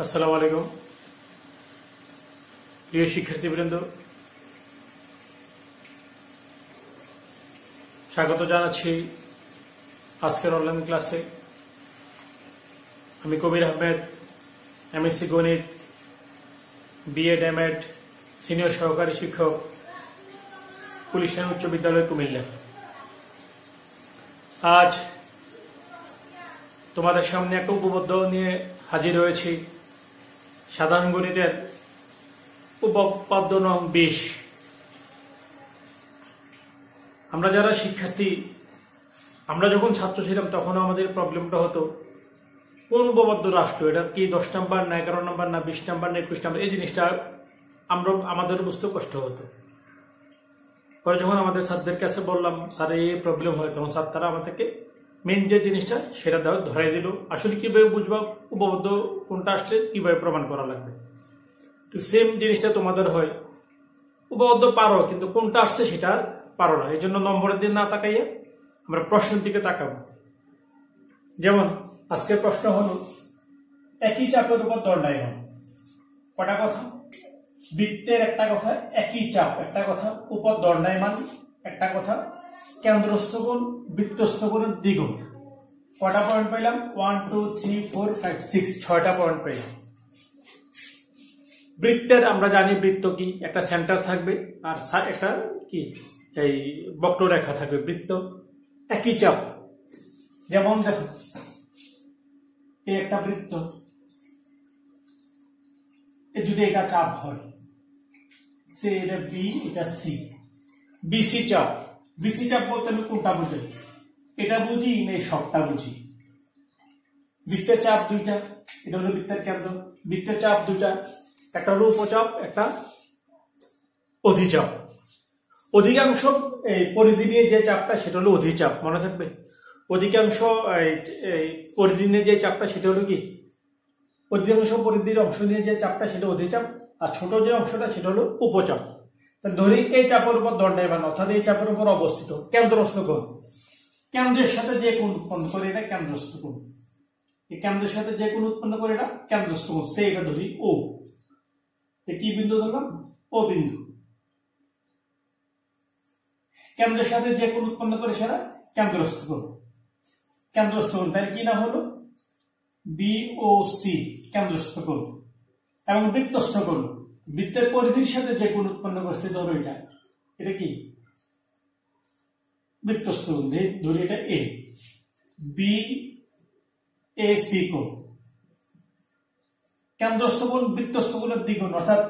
আসসালামু আলাইকুম প্রিয় শিক্ষার্থীবৃন্দ, স্বাগত জানাচ্ছি আজকের অনলাইন ক্লাসে। আমি কবির আহমেদ, এমএসসি গণিত, বিএড এমএড সিনিয়র সহকারী শিক্ষক, পুলিশ লাইন উচ্চ বিদ্যালয়, কুমিল্লা। আজ তোমাদের সামনে একটা উপপাদ্য নিয়ে হাজির হয়েছি। সাধারণ গণিতের উপপাদ্য নং 20। আমরা যারা শিক্ষার্থী, আমরা যখন ছাত্র ছিলাম তখন আমাদের প্রবলেমটা হতো কোন উপপাদ্য রাষ্ট্র, এটা কি 10 নাম্বার না 11 নাম্বার না 20 নাম্বার না 21 নাম্বার, এই জিনিসটা আমাদের বুঝতে কষ্ট হতো। পরে যখন আমাদের স্যারদের কাছে বললাম স্যার এই প্রবলেম হয়, তখন স্যার তারা আমাদেরকে মেন যে জিনিসটা সেটা ধরাই দিল। আসলে কিভাবে বুঝবা উপপাদ্য কোনটা আসছে, কিভাবে প্রমাণ করা লাগবে। তো সেম জিনিসটা তোমাদের হয়, উপপাদ্য পারো কিন্তু কোনটা আসছে সেটা পারো না। এই জন্য নম্বরের দিকে না তাকাইয়া আমরা প্রশ্নের দিকে তাকাবো। যেমন আজকের প্রশ্ন হলো একই চাপের উপর দণ্ডায়মান। কটা কথা? বৃত্তের একটা কথা, একই চাপ একটা কথা, উপর দণ্ডায়মান একটা কথা, কেন্দ্রস্থ কোণ বৃত্তস্থ কোণের দ্বিগুণ। কটা পয়েন্ট পাইলাম? 1 2 3 4 5 6, 6টা পয়েন্ট পাইলাম। বৃত্তের আমরা জানি বৃত্ত কি, একটা সেন্টার থাকবে আর একটা কি এই বক্ররেখা থাকবে। বৃত্ত একই চাপ। যেমন দেখো এই একটা বৃত্ত, যদি এটা চাপ হয়, সে এটা বি, এটা সি, বিসি চাপ। বিসি চাপ বলতে আমি কোনটা বুঝি? এটা বুঝি না এই সবটা বুঝি? বৃত্তের চাপ দুইটা, এটা হলো বৃত্তের কেন্দ্র। বৃত্তের চাপ দুইটা, একটা হলো উপচাপ, একটা অধিচাপ। অধিকাংশ এই পরিধি নিয়ে যে চাপটা সেটা হলো অধিচাপ, মনে থাকবে। অধিকাংশ পরিধি নিয়ে যে চাপটা সেটা হলো কি? অধিকাংশ পরিধির অংশ নিয়ে যে চাপটা সেটা অধিচাপ, আর ছোট যে অংশটা সেটা হলো উপচাপ। ধরি এই চাপের উপর দণ্ডায়মান, অর্থাৎ এই চাপের উপর অবস্থিত কেন্দ্রস্থ কোণ। কেন্দ্রের সাথে যে কোণ উৎপন্ন করে এটা কেন্দ্রস্থ কোণ। এই কেন্দ্রের সাথে যে কোণ উৎপন্ন করে এটা কেন্দ্রস্থ কোণ। সে এটা ধরি ও, কি বিন্দু ধরলাম? ও বিন্দু। কেন্দ্রের সাথে যে কোণ উৎপন্ন করে সেটা কেন্দ্রস্থ কোণ। কেন্দ্রস্থ কোণ তার কি না হলো বিওসি, কেন্দ্রস্থ কোণ। এবং বৃত্তস্থ কোণ, বৃত্তের পরিধির সাথে যে কোণ উৎপন্ন করছে, ধরো এটা কি বৃত্তস্থ কোণ। ধরি এটা এ, বি এ সি কোণ। কেন্দ্রস্থ কোণ বৃত্তস্থ কোণের দ্বিগুণ, অর্থাৎ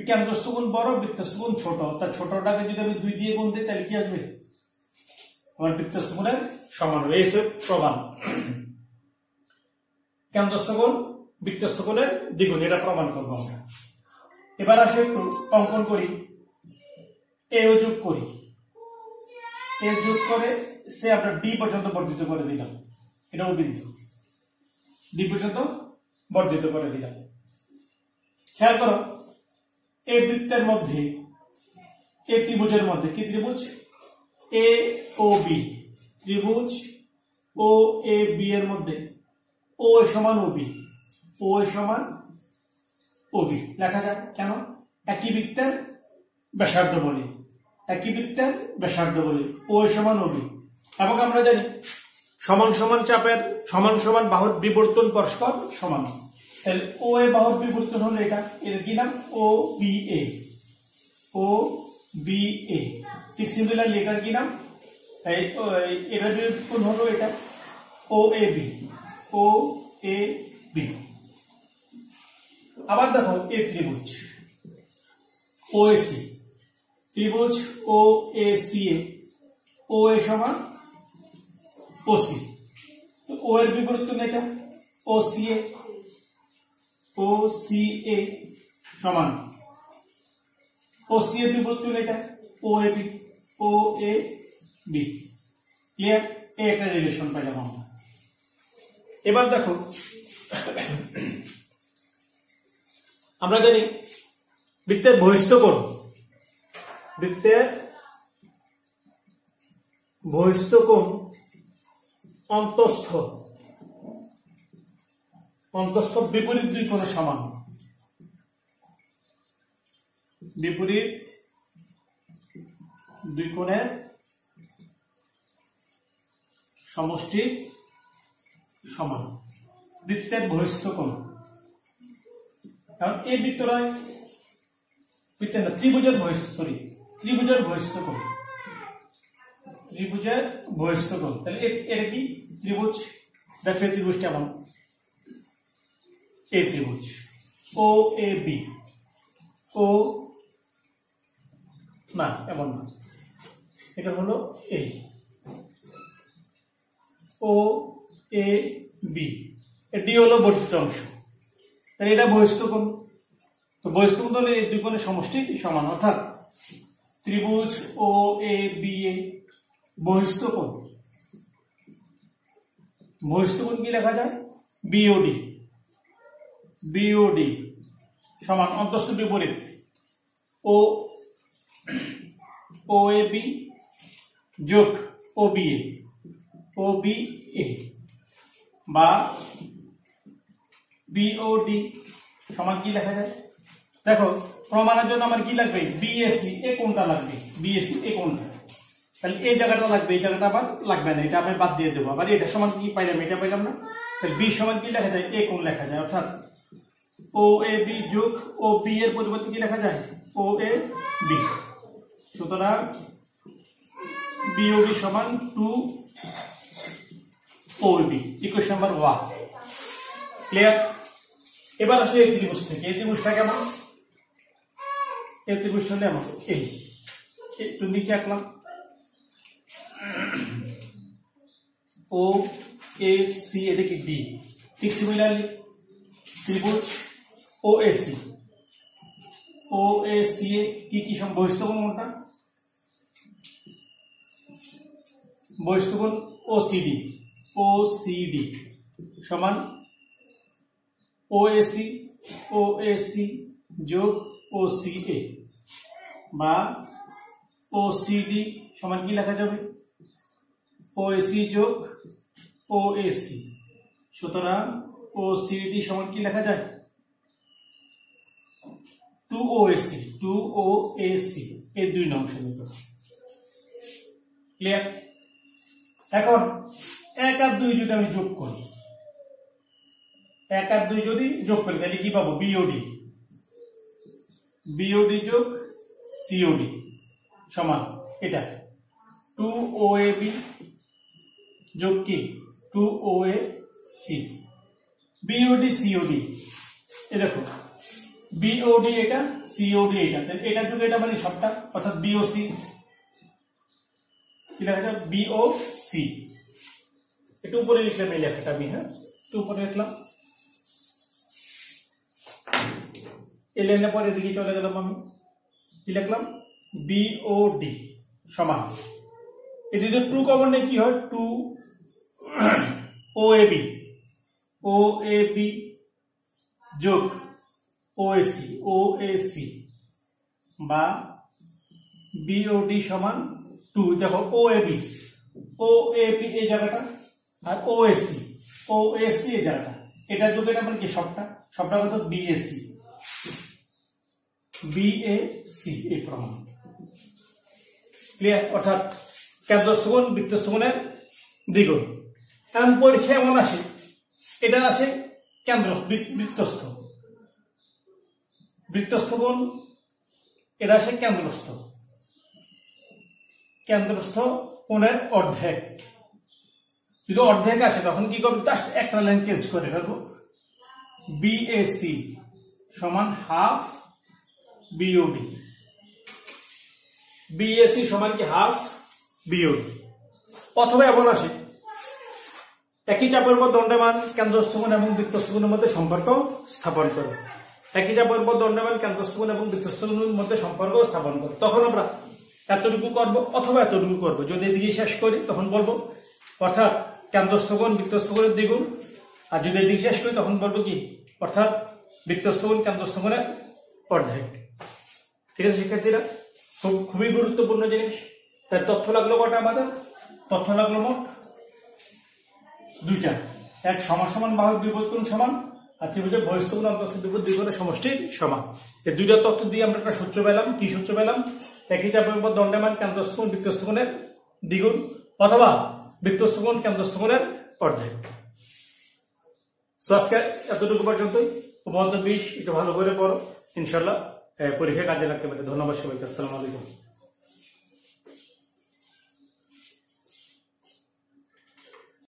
কেন্দ্রস্থ কোণ বড়, বৃত্তস্থ কোণ ছোট। অর্থাৎ ছোটটাকে যদি আমি 2 দিয়ে গুণ দিই তাহলে কি আসবে? আমার বৃত্তস্থ কোণের সমান হবে। এই হচ্ছে প্রমাণ। কেন্দ্রস্থ কোণ বৃত্তস্থ কোণের দ্বিগুণ, এটা প্রমাণ করবো আমরা। এবার আসলে একটু অঙ্কন করি। এ যোগ করি, এ যোগ করে সে আমরা ডি পর্যন্ত বর্ধিত করে দিলাম। এটাও বিন্দু, ডি পর্যন্ত বর্ধিত করে দিলাম। খেয়াল করো, এই বৃত্তের মধ্যে, এই ত্রিভুজের মধ্যে, কি ত্রিভুজ? এ ও বি ত্রিভুজ। ও এ বি এর মধ্যে ও সমান ও বি, ও সমান ও বি লেখা যায়। কেন? একই বৃত্তের ব্যাসার্ধ বলি, একই বৃত্তের ব্যাসার্ধ বলি, ও সমান ও বি। এবং আমরা জানি সমান সমান চাপের সমান সমান বাহুর বিবর্তন পরস্পর সমান। তাহলে ও এ বাহুর বিবর্তন হলো এটা, এর কি নাম? ও B A, O B A. ঠিক সিমিলারলি এটার কি নাম? এটার বিবর্তন হলো এটা, ও A B, O A B. আবার দেখো এ ত্রিভুজ ও এ সি, ত্রিভুজ ও এ সি এ, ও এ সমান ও সি। ও এর বিবর্তন এটা, ও সি এ, ও সি এ সমান ও সি এর বিবর্তন এটা, ও A B, O A B. Clear? এই একটা রিলেশন পাইলাম আমরা। এবার দেখো আমরা জানি বৃত্তের বহিস্থ কোণ, বৃত্তের বহিস্থ কোণ অন্তঃস্থ অন্তস্থ বিপরীত দুই কোণের সমান, বিপরীত দুই কোণের সমষ্টি সমান। বৃত্তের বহিস্থ কোণ, কারণ এই বৃত্তরায় বৃত্তের না ত্রিভুজের বহিস্থ, ত্রিভুজের বহিস্থ কোণ, ত্রিভুজের বহিস্থ কোণ। তাহলে এটা কি ত্রিভুজ? দেখো এই ত্রিভুজটা এমন, এই ত্রিভুজ ও এ বি, ও না এমন না, এটা হলো এই ও এ বি, এটি হলো বর্ধিত অংশ। তাহলে এটা বহিস্থ কোণ। তো বহিস্থ কোণ হলে এই দুই কোণের সমষ্টি সমান, অর্থাৎ ত্রিভুজ ও এ বি এ বহিস্থ কোণ, বহিস্থ কোণ কি লেখা যায়? বিওডি, বিওডি সমান অন্তস্থ বিপরীত ও ও এ বি যোগ ও B A, O B A বা বিওডি সমান কি লেখা যায়? দেখো প্রমাণের জন্য আমার কি লাগবে? বিএসি এ কোণটা লাগবে, বিএসি এ কোণটা। তাহলে এই জায়গাটা লাগবে, এই জায়গাটা আবার লাগবে না, এটা আমি বাদ দিয়ে দেবো। আবার এটা সমান কি পাইলাম? এটা পাইলাম না। তাহলে বি সমান কি লেখা যায়? এ কোণ লেখা যায়, অর্থাৎ ও এ বি যোগ ও বি এর পরিবর্তে কি লেখা যায়? ও এ বি। সুতরাং বিওডি সমান 2 OB, ইকুয়েশন নাম্বার 1। ক্লিয়ার? এবার আসলে এই ত্রিভুজ থেকে, এই ত্রিভুজটা কেমন? এই ত্রিভুজটা হলে এমন, এই একটু নিচে আঁকলাম, ও এ সি, এটা কি ডি। ঠিক সিমিলারলি ত্রিভুজ ও A C, O A C এ কি কি বহিস্থ কোণ কোনটা? বহিস্থ কোণ ওসিডি, ওসিডি সমান ওএসি, ওএসি যোগ ওসিএ বা ওসিডি সমান কি লেখা যাবে? ওএসি যোগ ওএসি। সুতরাং ওসিডি সমান কি লেখা যায়? 2OAC, 2OAC এই দুই নং সমীকরণ। ক্লিয়ার? এখন 1 আর 2 যদি আমি যোগ করি, 1 আর 2 যদি যোগ করি তাহলে কি পাবো? বিওডি, বিওডি যোগ সিওডি সমান এটা 2OAB যোগ কি 2OAC। বিওডি সিওডি, এ দেখো বিওডি এটা, সিওডি এটা, তাহলে এটা যোগ এটা মানে সবটা, অর্থাৎ বিওসি। কি লেখা যায়? বিওসি। একটু উপরে লিখলাম এই লেখাটা আমি, হ্যাঁ একটু উপরে লিখলাম, এই লাইনের পরে এদিকে চলে গেলাম আমি, কি লিখলাম? বিওডি সমান, এটি যদি 2 কমন নেই কি হয়? 2 OAB, OAB যোগ ওএসি, ওএসি বা বিওডি সমান 2। দেখো ওএবি, ওএবি এই জায়গাটা আর ওএসি, ওএসি এই জায়গাটা, এটা যোগ এটা মানে কি সবটা, সবটা কত? বিএসি, বিএসি এই প্রমাণ। ক্লিয়ার? অর্থাৎ কেন্দ্রস্থ কোণ বৃত্তস্থ কোণের দ্বিগুণ। এখন পরীক্ষা এমন আসে, এটা আসে কেন্দ্র বৃত্তস্থ, বৃত্তস্থ কোণ এটা আসে কেন্দ্রস্থ, কেন্দ্রস্থ কোণের অর্ধেক। যদি অর্ধেক আসে তখন কি করবো? জাস্ট একটা লাইন চেঞ্জ করে ফেলবো, বিএসি সমান হাফ বিওডি, বিএসি সমান কি হাফ বিওডি। অথবা এমন আসে একই চাপের উপর দণ্ডায়মান কেন্দ্রস্থ কোণ এবং বৃত্তস্থ কোণের মধ্যে সম্পর্ক স্থাপন করে, একই চাপের উপর দণ্ডায়মান কেন্দ্রস্থ কোণ এবং বৃত্তস্থ কোণের মধ্যে সম্পর্ক স্থাপন করে। তখন আমরা এতটুকু করবো অথবা এতটুকু করবো, যদি এদিকে শেষ করি তখন বলবো অর্থাৎ কেন্দ্রস্থ কোণ বৃত্তস্থ কোণের দ্বিগুণ, আর যদি এদিকে শেষ করি তখন বলবো কি অর্থাৎ বৃত্তস্থ কোণ কেন্দ্রস্থ কোণের অর্ধেক। ঠিক আছে শিক্ষার্থীরা, খুবই গুরুত্বপূর্ণ জিনিস। তার তথ্য লাগলো কটা? আমাদের তথ্য লাগলো মোট 2টা, এক সমান সমান বাহুর বিপরীত কোণ সমান আর ত্রিভুজের বহিস্থ কোণ অন্তঃস্থ ত্রিভুজ দুই কোণের সমষ্টির সমান। এই দুইটা তথ্য দিয়ে আমরা একটা সূত্র পেলাম। কি সূত্র পেলাম? একই চাপের উপর দণ্ডের মান কেন্দ্রস্থ কোণ বৃত্তস্থ কোণের দ্বিগুণ অথবা বৃত্তস্থ কোণ কেন্দ্রস্থ কোণের অর্ধেক। আজকে এতটুকু পর্যন্তই। উপপাদ্য 20 একটু ভালো করে পড়ো, ইনশাল্লাহ পরীক্ষায় কাজে লাগতে পারে। ধন্যবাদ সবাইকে। আসসালামু আলাইকুম।